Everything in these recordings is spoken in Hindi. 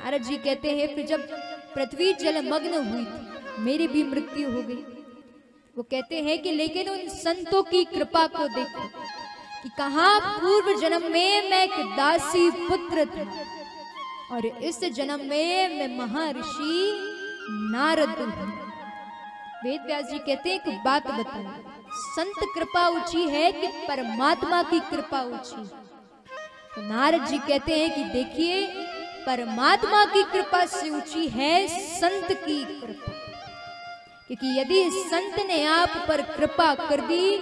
नारद जी कहते हैं फिर जब पृथ्वी जलमग्न हुई थी, मेरी भी मृत्यु हो गई। वो कहते हैं कि लेकिन उन संतों की कृपा को देखो कि कहां पूर्व जन्म में मैं एक दासी पुत्र था और इस जन्म में मैं महर्षि नारद हूं। वेद व्यास जी कहते हैं एक बात बताओ, संत कृपा ऊंची है कि परमात्मा की कृपा ऊंची है? तो नारद जी कहते हैं कि देखिए, परमात्मा की कृपा से ऊंची है संत की कृपा, क्योंकि यदि संत ने आप पर कृपा कर दी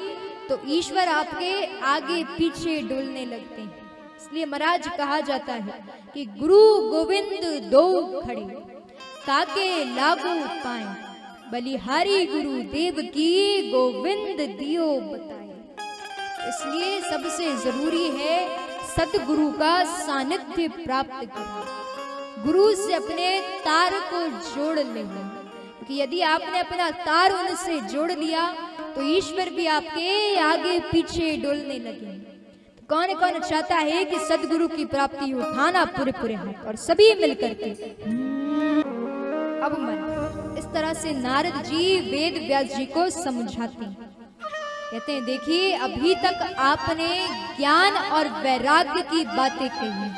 तो ईश्वर आपके आगे पीछे डोलने लगते हैं। इसलिए महाराज कहा जाता है कि गुरु गोविंद दो खड़े, काके लागू पाए, बलिहारी गुरु देव की गोविंद दियो बताए। इसलिए सबसे जरूरी है सतगुरु का सानिध्य प्राप्त करना, गुरु से अपने तार को जोड़ लेना, क्योंकि यदि आपने अपना तार उनसे जोड़ लिया तो ईश्वर भी आपके आगे पीछे डोलने लगे। तो कौन कौन चाहता है कि सदगुरु की प्राप्ति हो? उठाना पूरे पूरे हाथ और सभी मिलकर के अब मन। इस तरह से नारद जी वेद व्यास जी को समझाते हैं, कहते हैं देखिए अभी तक आपने ज्ञान और वैराग्य की बातें कही,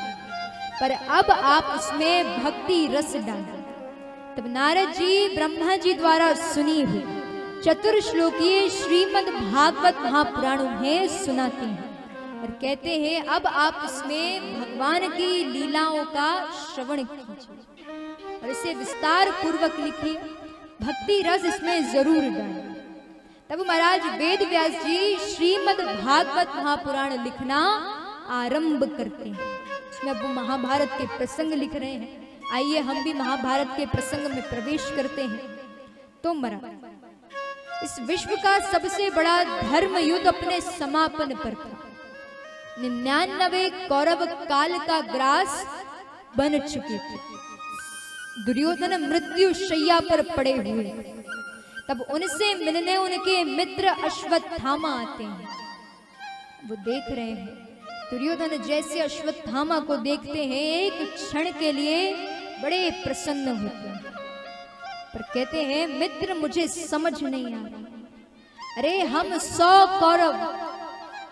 पर अब आप उसमें भक्ति रस डालें। तब नारद जी ब्रह्मा जी द्वारा सुनी हुई चतुर्श्लोकीय श्रीमद् भागवत महापुराण में सुनाते हैं और कहते हैं अब आप इसमें भगवान की लीलाओं का श्रवण कीजिए और इसे विस्तार पूर्वक लिखिए, भक्ति रस इसमें जरूर डालें। तब महाराज वेद व्यास जी श्रीमद् भागवत महापुराण लिखना आरंभ करते हैं। इसमें अब वो महाभारत के प्रसंग लिख रहे हैं। आइए हम भी महाभारत के प्रसंग में प्रवेश करते हैं। तो महाराज इस विश्व का सबसे बड़ा धर्म युद्ध अपने समापन पर था। 99 कौरव काल का ग्रास बन चुके थे। दुर्योधन मृत्यु शैया पर पड़े हुए, तब उनसे मिलने उनके मित्र अश्वत्थामा आते हैं। वो देख रहे हैं दुर्योधन जैसे अश्वत्थामा को देखते हैं एक क्षण के लिए बड़े प्रसन्न होते हैं, पर कहते हैं मित्र मुझे समझ नहीं आ रहा। अरे हम 100 कौरव,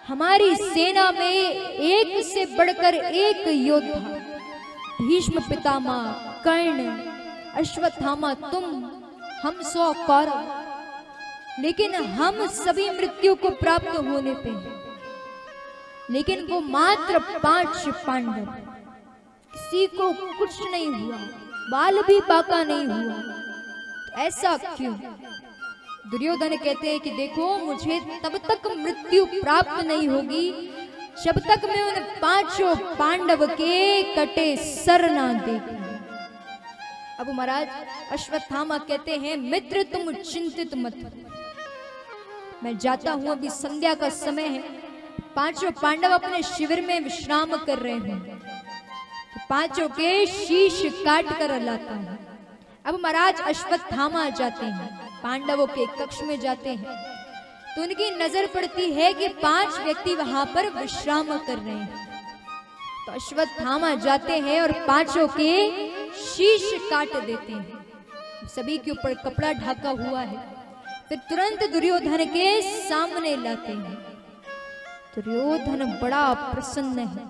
हमारी सेना में एक से बढ़कर एक योद्धा, भीष्म पितामह, कर्ण, अश्वत्थामा, तुम, हम 100 कौरव, लेकिन हम सभी मृत्यु को प्राप्त होने पे हैं। लेकिन वो मात्र 5 पांडव, किसी को कुछ नहीं हुआ, बाल भी बाका नहीं हुआ। तो ऐसा क्यों? दुर्योधन कहते हैं कि देखो मुझे तब तक मृत्यु प्राप्त नहीं होगी जब तक मैं उन 5 पांडव के कटे सर ना देखूं। अब महाराज अश्वत्थामा कहते हैं मित्र तुम चिंतित मत हो, मैं जाता हूं, अभी संध्या का समय है। 5 पांडव अपने शिविर में विश्राम कर रहे हैं, तो 5 के शीश काट कर लाता हूं। अब महाराज अश्वत्थामा जाते हैं, पांडवों के कक्ष में जाते हैं, तो उनकी नजर पड़ती है कि 5 व्यक्ति वहां पर विश्राम कर रहे हैं। तो अश्वत्थामा जाते हैं और 5 के शीश काट देते हैं। सभी के ऊपर कपड़ा ढका हुआ है, फिर तुरंत दुर्योधन के सामने लाते हैं। दुर्योधन बड़ा प्रसन्न है,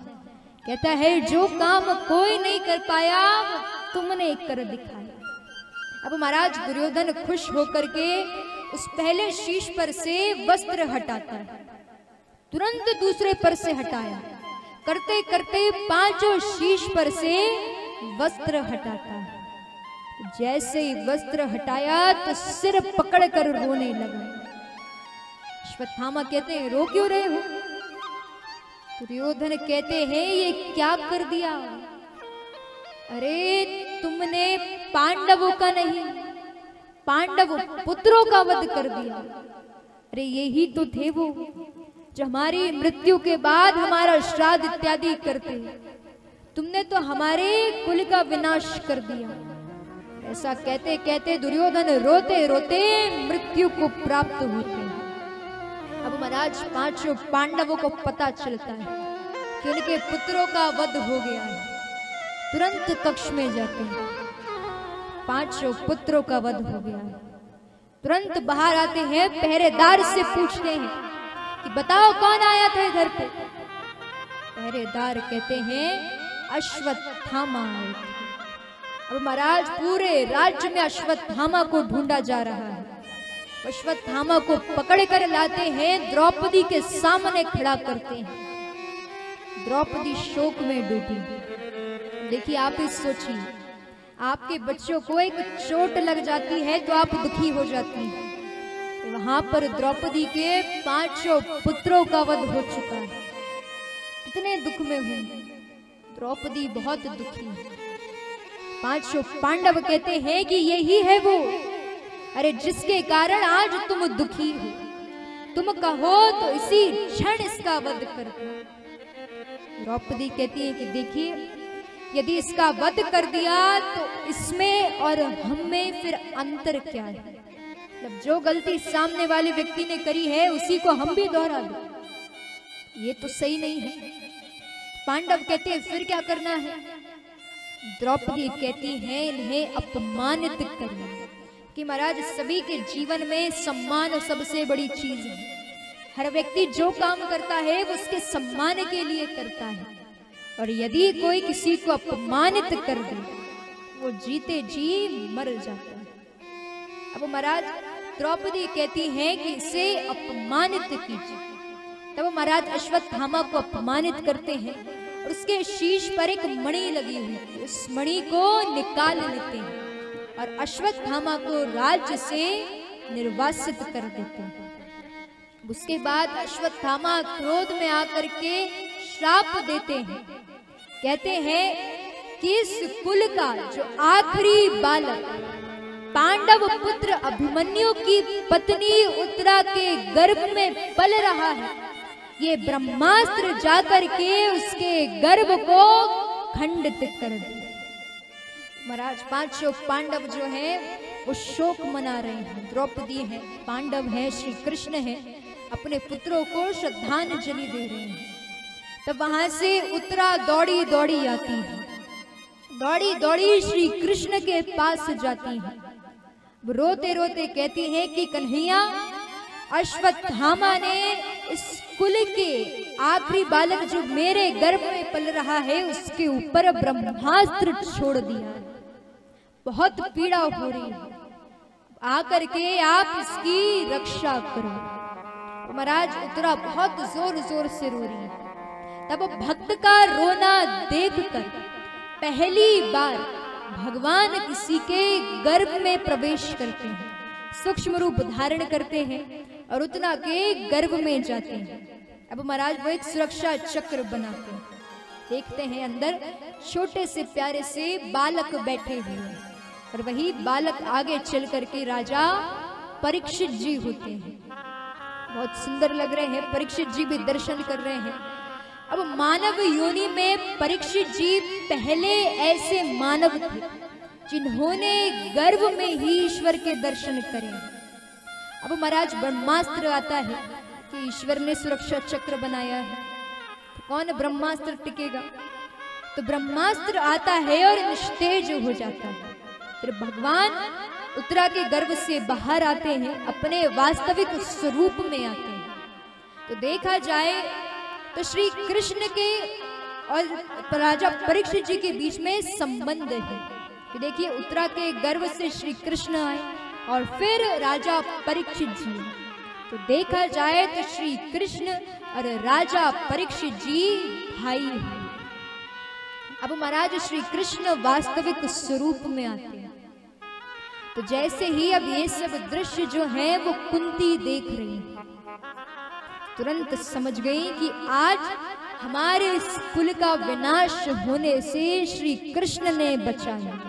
कहता है जो काम कोई नहीं कर पाया तुमने कर दिखाया। अब महाराज दुर्योधन खुश होकर के उस पहले शीश पर से वस्त्र हटाता है, तुरंत दूसरे पर से हटाया, करते करते 5 शीश पर से वस्त्र हटाता है। जैसे ही वस्त्र हटाया तो सिर पकड़कर रोने लगा। अश्वत्थामा कहते हैं रो क्यों रहे हो? दुर्योधन कहते हैं ये क्या कर दिया? अरे तुमने पांडवों का नहीं, पांडव पुत्रों का वध कर दिया। अरे यही तो थे वो जो हमारी मृत्यु के बाद हमारा श्राद्ध इत्यादि करते, तुमने तो हमारे कुल का विनाश कर दिया। ऐसा कहते कहते दुर्योधन रोते रोते मृत्यु को प्राप्त होते हैं। अब महाराज 5 पांडवों को पता चलता है कि उनके पुत्रों का वध हो गया है। तुरंत कक्ष में जाते हैं, 5 पुत्रों का वध हो गया है। तुरंत बाहर आते हैं, पहरेदार से पूछते हैं कि बताओ कौन आया था इधर पे। पहरेदार कहते हैं अश्वत्थामा आए थे। अब महाराज पूरे राज्य में अश्वत्थामा को ढूंढा जा रहा है। अश्वत्थामा को पकड़ कर लाते हैं, द्रौपदी के सामने खड़ा करते हैं। द्रौपदी शोक में डूबी। देखिए आप ही सोचिए, आपके बच्चों को एक चोट लग जाती है तो आप दुखी हो जाती हैं। वहां पर द्रौपदी के 5 पुत्रों का वध हो चुका है। कितने दुख में हुई द्रौपदी, बहुत दुखी है। 5 पांडव कहते हैं कि यही है वो, अरे जिसके कारण आज तुम दुखी हो, तुम कहो तो इसी क्षण इसका वध कर दो। द्रौपदी कहती है कि देखिए, यदि इसका वध कर दिया तो इसमें और हम में फिर अंतर क्या है? मतलब जो गलती सामने वाले व्यक्ति ने करी है उसी को हम भी दोहरा दो, ये तो सही नहीं है। पांडव कहते हैं फिर क्या करना है? द्रौपदी कहती है इन्हें अपमानित करिए कि महाराज सभी के जीवन में सम्मान सबसे बड़ी चीज है। हर व्यक्ति जो काम करता है वो उसके सम्मान के लिए करता है, और यदि कोई किसी को अपमानित कर दे वो जीते जी मर जाता है। अब महाराज द्रौपदी कहती है कि इसे अपमानित कीजिए। तब महाराज अश्वत्थामा को अपमानित करते हैं और उसके शीश पर एक मणि लगी हुई थी, उस मणि को निकाल लेते हैं और अश्वत्थामा को राज्य से निर्वासित कर देते हैं। उसके बाद अश्वत्थामा क्रोध में आकर के श्राप देते हैं। कहते हैं कि इस कुल का जो आखिरी बालक पांडव पुत्र अभिमन्यु की पत्नी उत्तरा के गर्भ में पल रहा है, ये ब्रह्मास्त्र जाकर के उसके गर्भ को खंडित कर दे। महाराज 5 पांडव जो हैं वो शोक मना रहे हैं। द्रौपदी है, पांडव है, श्री कृष्ण है, अपने पुत्रों को श्रद्धांजलि दे रहे हैं। तब वहां से उत्तरा दौड़ी दौड़ी आती है, दौड़ी दौड़ी श्री कृष्ण के पास जाती है। वो रोते रोते कहती है कि कन्हैया, अश्वत्थामा ने इस कुल के आखिरी बालक जो मेरे गर्भ में पल रहा है उसके ऊपर ब्रह्मास्त्र छोड़ दिया, बहुत पीड़ा हो रही है, आकर के आप इसकी रक्षा करो। महाराज उत्तरा बहुत जोर जोर से रो रही है। तब भक्त का रोना देखकर पहली बार भगवान किसी के गर्भ में प्रवेश करते हैं, सूक्ष्म रूप धारण करते हैं और उत्तरा के गर्भ में जाते हैं। अब महाराज वो एक सुरक्षा चक्र बनाते हैं। देखते हैं अंदर छोटे से प्यारे से बालक बैठे हुए हैं और वही बालक आगे चल करके राजा परीक्षित जी होते हैं। बहुत सुंदर लग रहे हैं, परीक्षित जी भी दर्शन कर रहे हैं। अब मानव योनि में परीक्षित जी पहले ऐसे मानव थे जिन्होंने गर्भ में ही ईश्वर के दर्शन करे। अब महाराज ब्रह्मास्त्र आता है कि ईश्वर ने सुरक्षा चक्र बनाया है, तो कौन ब्रह्मास्त्र टिकेगा? तो ब्रह्मास्त्र आता है और निस्तेज हो जाता है। फिर भगवान उत्तरा के गर्भ से बाहर आते हैं, अपने वास्तविक स्वरूप में आते हैं। तो देखा जाए तो श्री कृष्ण के और राजा परीक्षित जी के बीच में संबंध है कि देखिए उत्तरा के गर्भ से श्री कृष्ण आए और फिर राजा परीक्षित जी। तो देखा जाए तो श्री कृष्ण और राजा परीक्षित जी भाई हैं। अब महाराज श्री कृष्ण वास्तविक स्वरूप में आते हैं। तो जैसे ही अब ये सब दृश्य जो है वो कुंती देख रही है, तुरंत समझ गई कि आज हमारे इस कुल का विनाश होने से श्री कृष्ण ने बचाया।